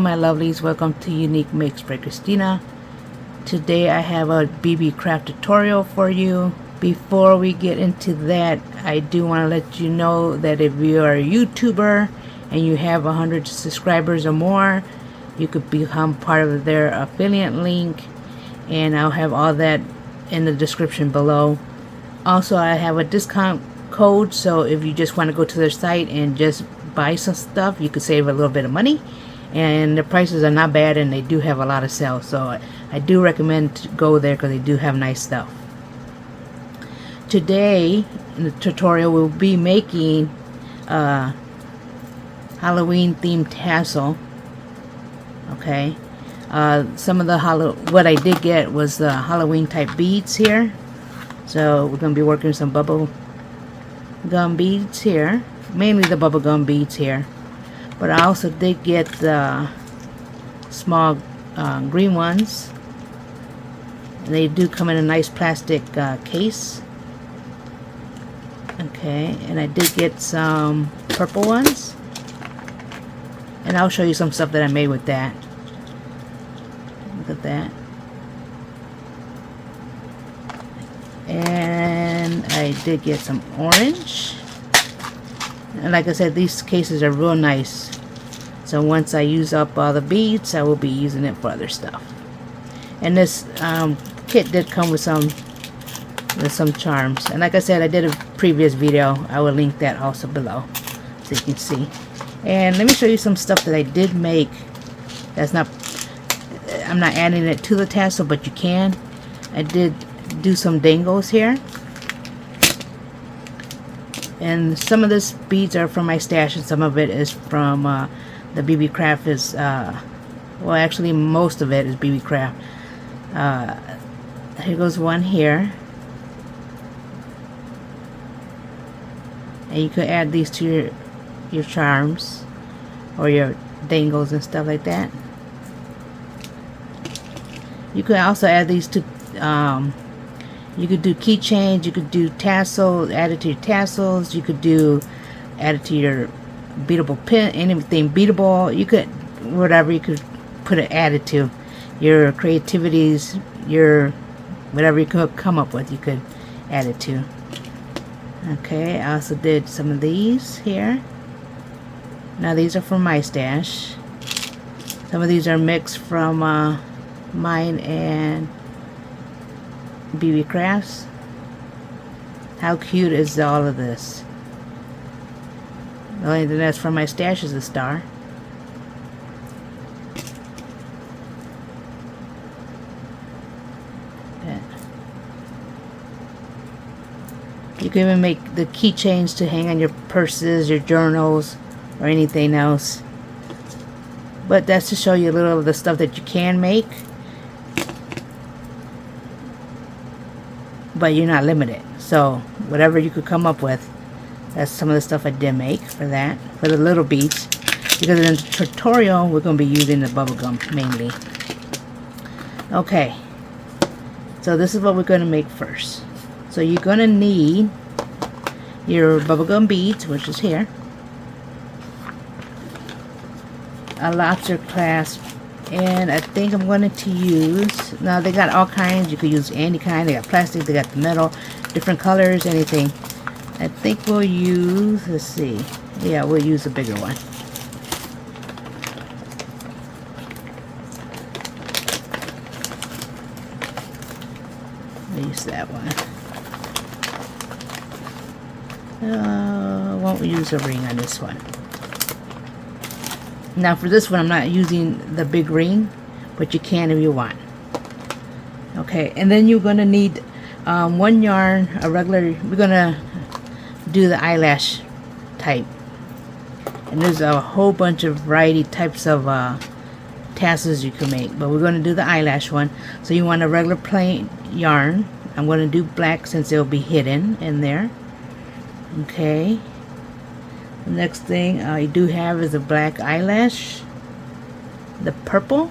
my lovelies, welcome to UniekMakes by Cristina. Today I have a BeeBeeCraft tutorial for you. Before we get into that, I do want to let you know that if you are a YouTuber and you have 100 subscribers or more, you could become part of their affiliate link, and I'll have all that in the description below. Also, I have a discount code, so if you just want to go to their site and just buy some stuff, you could save a little bit of money, and the prices are not bad, and they do have a lot of sales, so I do recommend to go there because they do have nice stuff. Today in the tutorial we'll be making a Halloween themed tassel. Okay, some of the what I did get was the Halloween type beads here, so we're going to be working with some bubble gum beads here, mainly the bubble gum beads here, but I also did get the small green ones. They do come in a nice plastic case. Okay, and I did get some purple ones, and I'll show you some stuff that I made with that. Look at that. And I did get some orange, and like I said, these cases are real nice, so once I use up all the beads, I will be using it for other stuff. And this kit did come with some charms, and like I said, I did a previous video. I will link that also below so you can see. And let me show you some stuff that I did make. That's not, I'm not adding it to the tassel, but you can. I did do some dangles here, and some of this beads are from my stash, and some of it is from the BeeBeeCraft is well, actually most of it is BeeBeeCraft. Here goes one here, and you could add these to your charms or your dangles and stuff like that. You could also add these to you could do keychains, you could do tassels, add it to your tassels, you could do add it to your beatable pin, anything beatable, you could, whatever you could put it added to your creativities, your whatever you could come up with, you could add it to. Okay, I also did some of these here. Now these are from my stash. Some of these are mixed from mine and BeeBeeCraft's. How cute is all of this? The only thing that's from my stash is a star. You can even make the keychains to hang on your purses, your journals, or anything else. But that's to show you a little of the stuff that you can make. But you're not limited. So whatever you could come up with, that's some of the stuff I did make for that, for the little beads. Because in the tutorial, we're going to be using the bubble gum mainly. Okay. So this is what we're going to make first. So you're going to need your bubblegum beads, which is here, a lobster clasp, and I think I'm going to use, now they got all kinds, you could use any kind, they got plastic, they got the metal, different colors, anything. I think we'll use, let's see, yeah, we'll use a bigger one. We'll use that one. Won't use a ring on this one. Now for this one, I'm not using the big ring, but you can if you want. Okay, and then you're going to need one yarn, a regular, we're going to do the eyelash type. And there's a whole bunch of variety types of tassels you can make, but we're going to do the eyelash one. So you want a regular plain yarn. I'm going to do black since it'll be hidden in there. Okay, the next thing I do have is a black eyelash, the purple.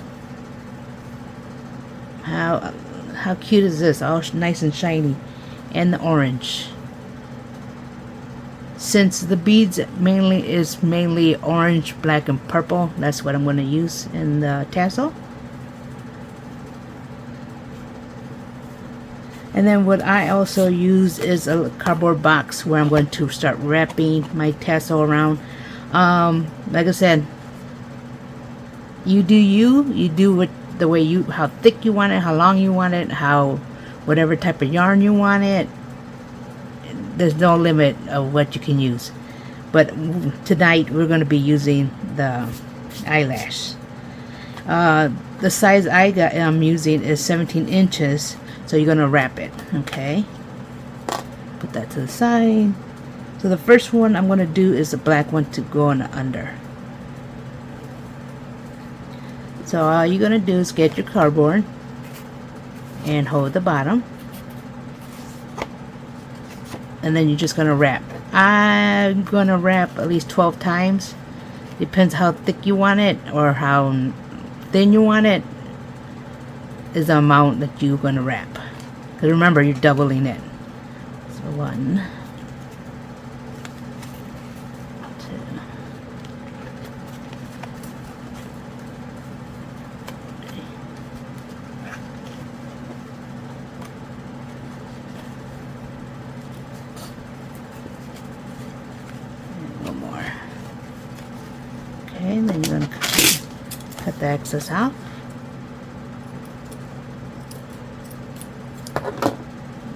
How cute is this? All nice and shiny. And the orange. Since the beads mainly orange, black, and purple, that's what I'm going to use in the tassel. And then what I also use is a cardboard box where I'm going to start wrapping my tassel around. Like I said, you do it the way how thick you want it, how long you want it, whatever type of yarn you want it. There's no limit of what you can use. But tonight we're going to be using the eyelash. The size I'm using is 17 inches. So you're going to wrap it, okay? Put that to the side. So the first one I'm going to do is the black one to go on the under. So all you're going to do is get your cardboard and hold the bottom. And then you're just going to wrap. I'm going to wrap at least 12 times. Depends how thick you want it or how thin you want it. Is the amount that you're going to wrap, because remember, you're doubling it. So 1, 2, 3. And one more. Okay, and then you're going to cut the excess out.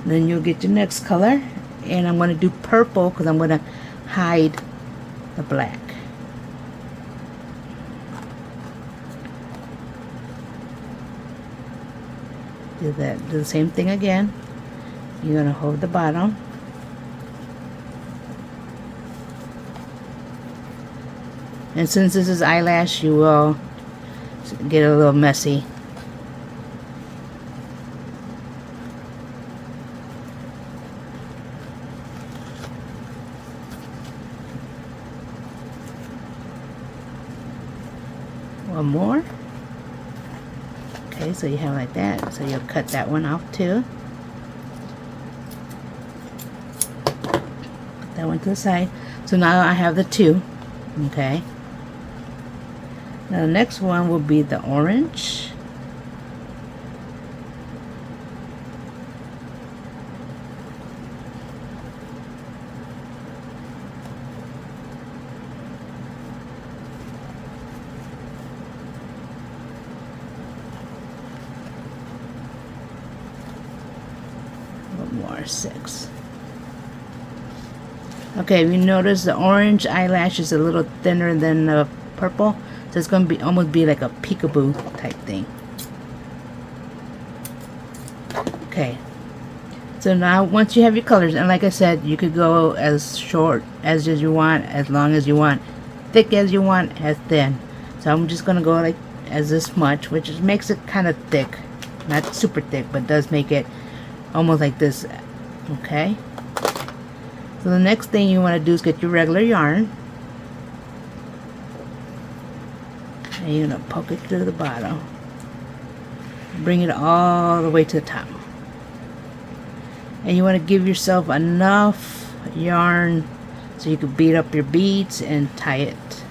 Then you'll get your next color, and I'm going to do purple because I'm going to hide the black. Do the same thing again. You're going to hold the bottom. And since this is eyelash, you will get a little messy. One more. Okay, so you have like that. So you'll cut that one off too. Put that one to the side. So now I have the 2. Okay. Now the next one will be the orange. More 6. Okay, you notice the orange eyelash is a little thinner than the purple, so it's going to be almost like a peekaboo type thing. Okay, so now once you have your colors, and like I said, you could go as short as you want, as long as you want, thick as you want, as thin. So I'm just going to go like as this much, which makes it kind of thick, not super thick, but does make it almost like this. Okay, so the next thing you want to do is get your regular yarn, and you're going to poke it to the bottom, bring it all the way to the top, and you want to give yourself enough yarn so you can beat up your beads and tie it.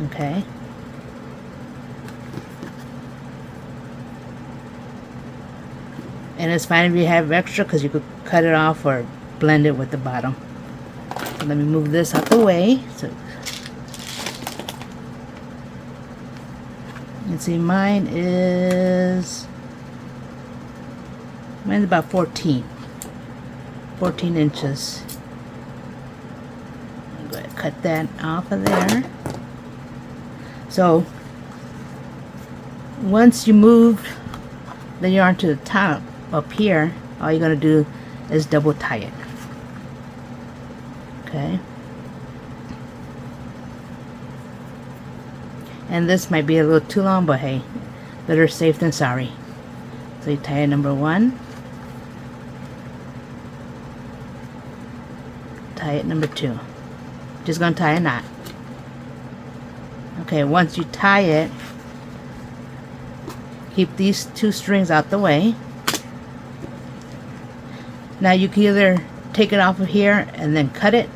Okay, and it's fine if you have extra, because you could cut it off or blend it with the bottom. So let me move this out the way. So, and see, mine's about 14 inches. I'm going to cut that off of there. So once you move the yarn to the top up here, all you're going to do is double tie it. Okay, and this might be a little too long, but hey, better safe than sorry. So you tie it number 1, tie it number 2, just gonna tie a knot. Okay, once you tie it, keep these 2 strings out the way. Now you can either take it off of here and then cut it,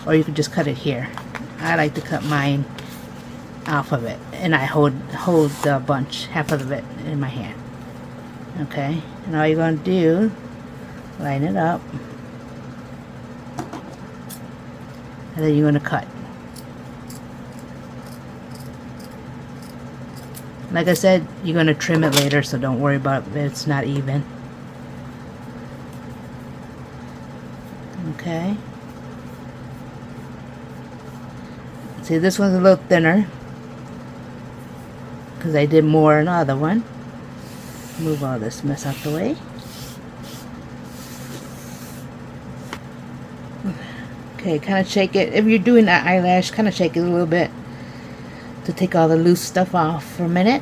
or you can just cut it here. I like to cut mine off of it, and I hold the bunch, half of it, in my hand. Okay, and all you're going to do, line it up, and then you're going to cut. Like I said, you're going to trim it later, so don't worry about it if it's not even. Okay. See, this one's a little thinner because I did more in the other one. Move all this mess out the way. Okay, kind of shake it. If you're doing that eyelash, kind of shake it a little bit to take all the loose stuff off for a minute.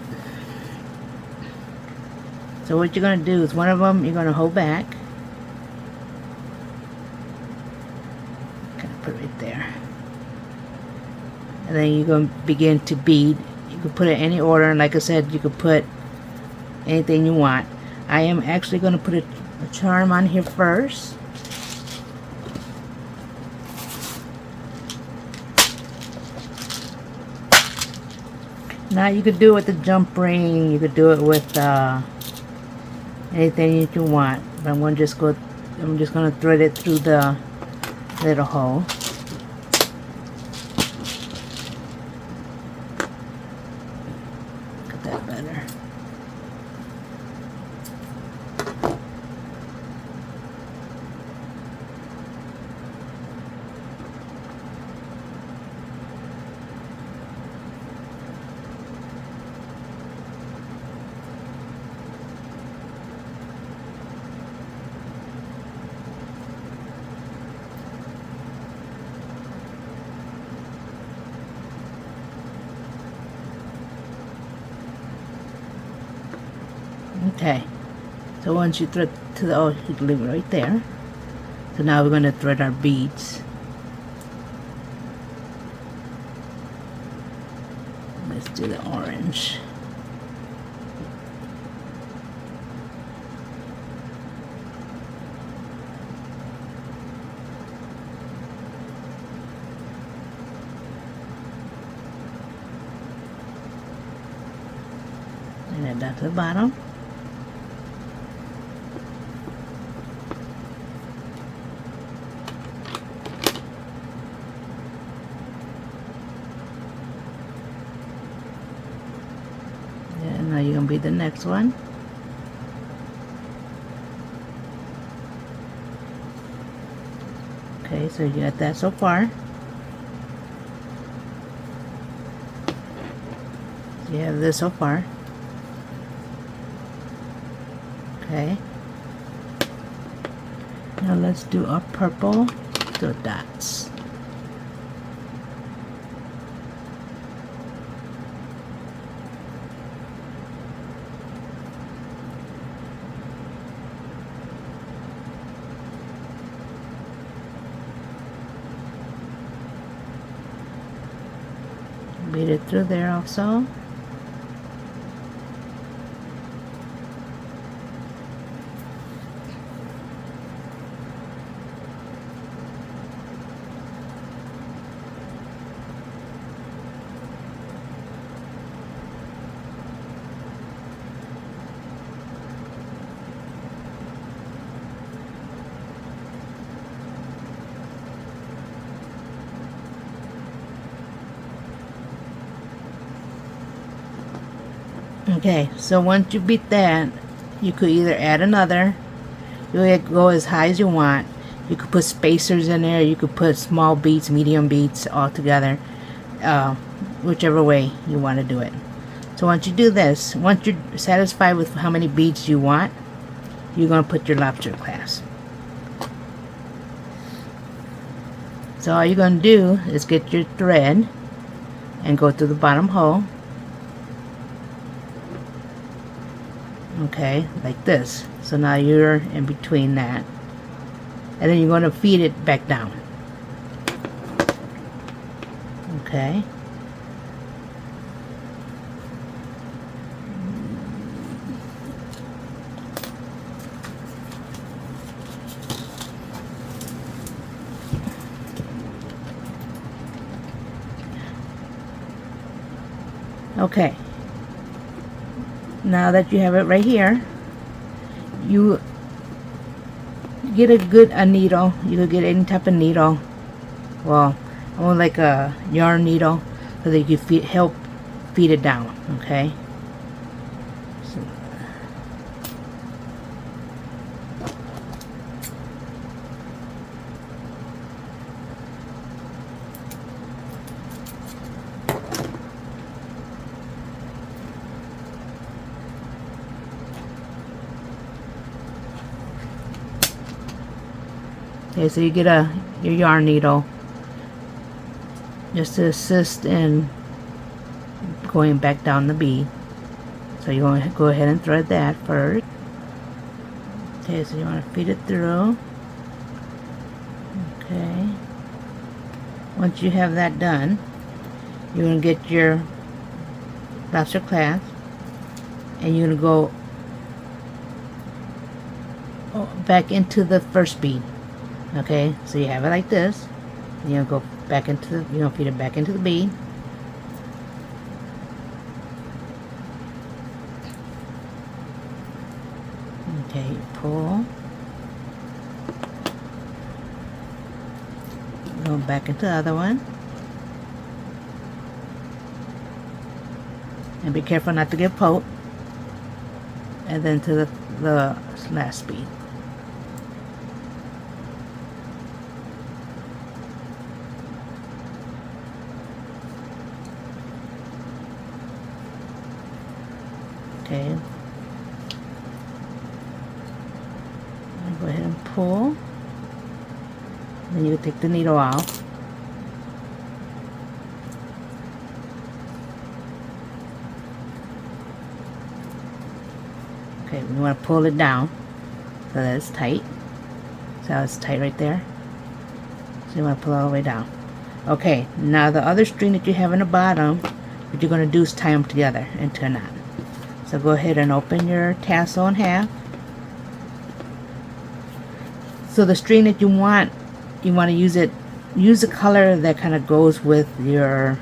So what you're going to do is one of them you're going to hold back. Kind of put it right there. And then you're going to begin to bead. You can put it in any order, and like I said, you could put anything you want. I am actually going to put a charm on here first. Now you could do it with the jump ring, you could do it with anything that you want. But I'm just going to thread it through the little hole. Get that better. Okay, so once you thread to the, oh, you can leave it right there. So now we're going to thread our beads. Let's do the orange. And then down to the bottom. And now you're going to be the next one. Okay, so you got that so far. You have this so far. Okay. Now let's do our purple, the dots. Beat it through there also. Okay, so once you beat that, you could either add another, you go as high as you want. You could put spacers in there, you could put small beads, medium beads all together, whichever way you want to do it. So once you do this, once you're satisfied with how many beads you want, you're going to put your lobster clasp. So all you're going to do is get your thread and go through the bottom hole. Okay, like this. So now you're in between that, and then you're going to feed it back down. Okay. Okay, now that you have it right here, you get a needle. You could get any type of needle. Well, I want like a yarn needle so that you can help feed it down. Okay. So, okay, so you get your yarn needle just to assist in going back down the bead. So you want to go ahead and thread that first. Okay, so you want to feed it through. Okay. Once you have that done, you're going to get your lobster clasp and you're going to go back into the first bead. Okay, so you have it like this. And you'll go back into the, feed it back into the bead. Okay, you pull. Go back into the other one. And be careful not to get poked. And then to the last bead. Okay. Go ahead and pull. Then you can take the needle out. Okay, we want to pull it down so that it's tight. So it's tight right there. So you want to pull all the way down. Okay, now the other string that you have in the bottom, what you're going to do is tie them together into a knot. So go ahead and open your tassel in half. So the string that you want to use the color that kind of goes with your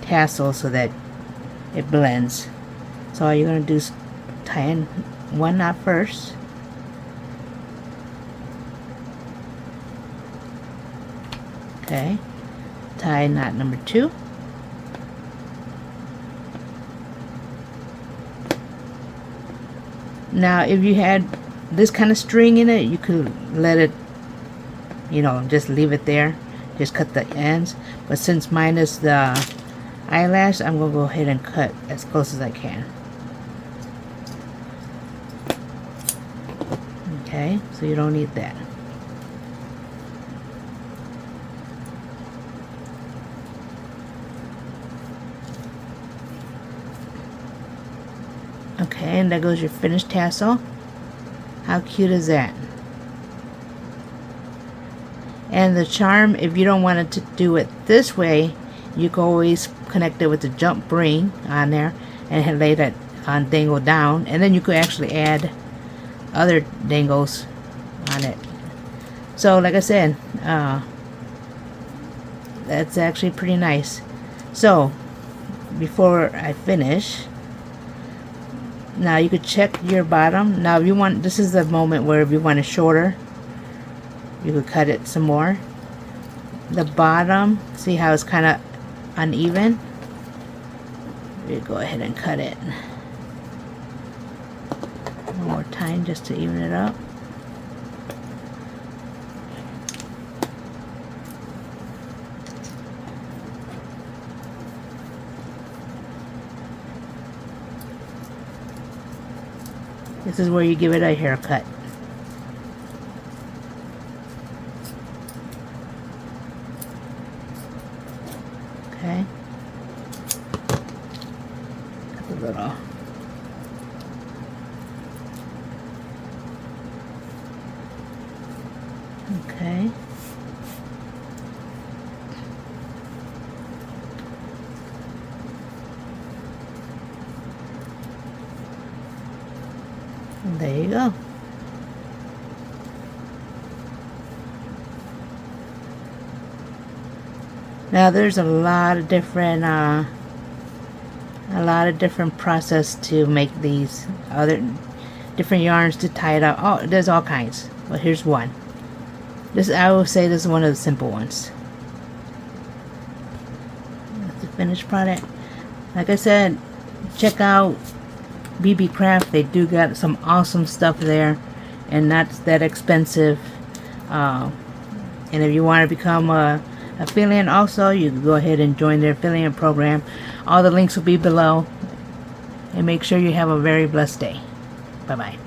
tassel so that it blends. So all you're going to do is tie in one knot first. Okay, tie knot number 2. Now if you had this kind of string in it, you could let it, just leave it there, just cut the ends. But since mine is the eyelash, I'm going to go ahead and cut as close as I can. Okay, so you don't need that. Okay, and there goes your finished tassel. How cute is that? And the charm, if you don't want it to do it this way, you can always connect it with the jump ring on there and lay that on dangle down, and then you could actually add other dangles on it. So like I said, that's actually pretty nice. So before I finish, now you could check your bottom. Now if you want, this is the moment where if you want it shorter, you could cut it some more. The bottom, see how it's kind of uneven? You go ahead and cut it one more time just to even it up. This is where you give it a haircut. Okay. Cut the little. Okay. And there you go. Now there's a lot of different a lot of different process to make these other different yarns to tie it up. Oh, there's all kinds, but here's one. This, I will say, this is one of the simple ones. That's the finished product. Like I said, check out BeeBeeCraft. They do got some awesome stuff there, and not that expensive. And if you want to become a affiliate also, you can go ahead and join their affiliate program. All the links will be below. And make sure you have a very blessed day. Bye bye.